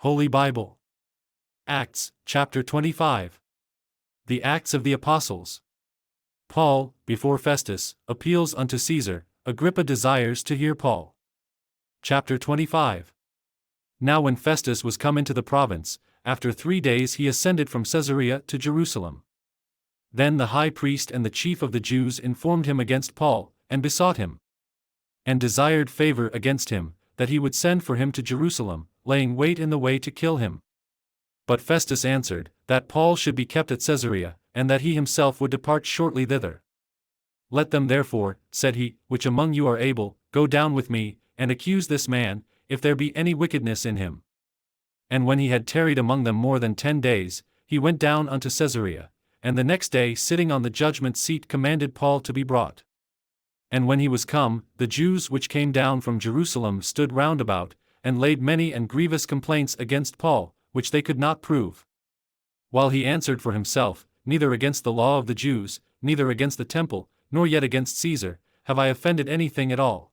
Holy Bible. Acts, chapter 25. The Acts of the Apostles. Paul, before Festus, appeals unto Cæsar. Agrippa desires to hear Paul. Chapter 25. Now when Festus was come into the province, after 3 days he ascended from Caesarea to Jerusalem. Then the high priest and the chief of the Jews informed him against Paul, and besought him, and desired favor against him, that he would send for him to Jerusalem, laying wait in the way to kill him. But Festus answered, that Paul should be kept at Caesarea, and that he himself would depart shortly thither. Let them therefore, said he, which among you are able, go down with me, and accuse this man, if there be any wickedness in him. And when he had tarried among them more than 10 days, he went down unto Caesarea, and the next day sitting on the judgment seat commanded Paul to be brought. And when he was come, the Jews which came down from Jerusalem stood round about, and laid many and grievous complaints against Paul, which they could not prove. While he answered for himself, neither against the law of the Jews, neither against the temple, nor yet against Cæsar, have I offended anything at all.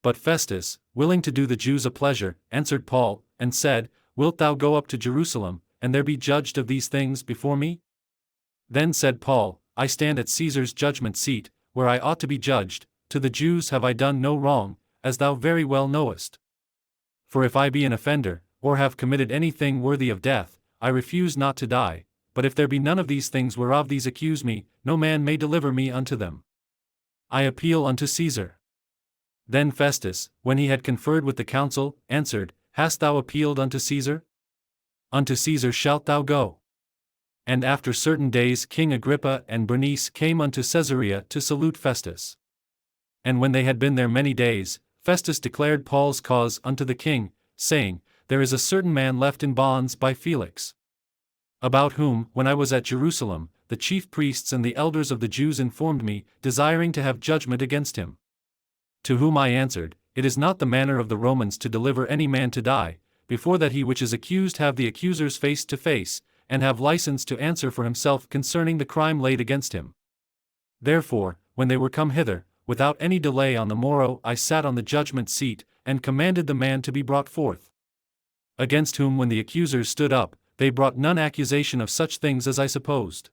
But Festus, willing to do the Jews a pleasure, answered Paul, and said, Wilt thou go up to Jerusalem, and there be judged of these things before me? Then said Paul, I stand at Cæsar's judgment seat, where I ought to be judged. To the Jews have I done no wrong, as thou very well knowest. For if I be an offender, or have committed anything worthy of death, I refuse not to die, but if there be none of these things whereof these accuse me, no man may deliver me unto them. I appeal unto Cæsar. Then Festus, when he had conferred with the council, answered, Hast thou appealed unto Cæsar? Unto Cæsar shalt thou go. And after certain days King Agrippa and Bernice came unto Caesarea to salute Festus. And when they had been there many days, Festus declared Paul's cause unto the king, saying, There is a certain man left in bonds by Felix, about whom, when I was at Jerusalem, the chief priests and the elders of the Jews informed me, desiring to have judgment against him. To whom I answered, It is not the manner of the Romans to deliver any man to die, before that he which is accused have the accusers face to face, and have license to answer for himself concerning the crime laid against him. Therefore, when they were come hither, without any delay on the morrow I sat on the judgment seat, and commanded the man to be brought forth. Against whom when the accusers stood up, they brought none accusation of such things as I supposed,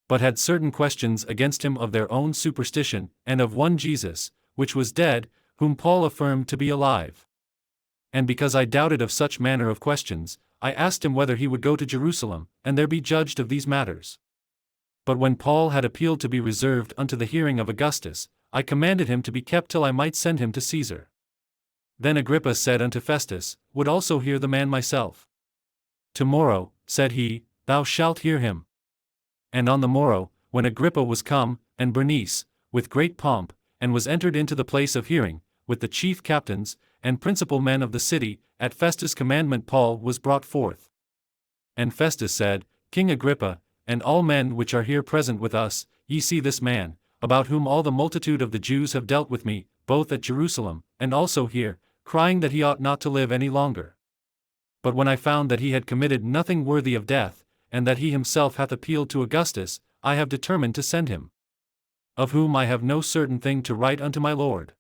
but had certain questions against him of their own superstition, and of one Jesus, which was dead, whom Paul affirmed to be alive. And because I doubted of such manner of questions, I asked him whether he would go to Jerusalem, and there be judged of these matters. But when Paul had appealed to be reserved unto the hearing of Augustus, I commanded him to be kept till I might send him to Cæsar. Then Agrippa said unto Festus, Would also hear the man myself. Tomorrow, said he, thou shalt hear him. And on the morrow, when Agrippa was come, and Bernice, with great pomp, and was entered into the place of hearing, with the chief captains, and principal men of the city, at Festus' commandment Paul was brought forth. And Festus said, King Agrippa, and all men which are here present with us, ye see this man, about whom all the multitude of the Jews have dealt with me, both at Jerusalem, and also here, crying that he ought not to live any longer. But when I found that he had committed nothing worthy of death, and that he himself hath appealed to Augustus, I have determined to send him, of whom I have no certain thing to write unto my Lord.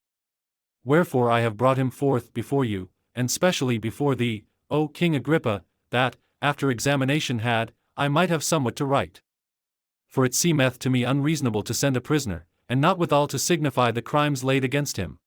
Wherefore I have brought him forth before you, and specially before thee, O King Agrippa, that, after examination had, I might have somewhat to write. For it seemeth to me unreasonable to send a prisoner, and not withal to signify the crimes laid against him.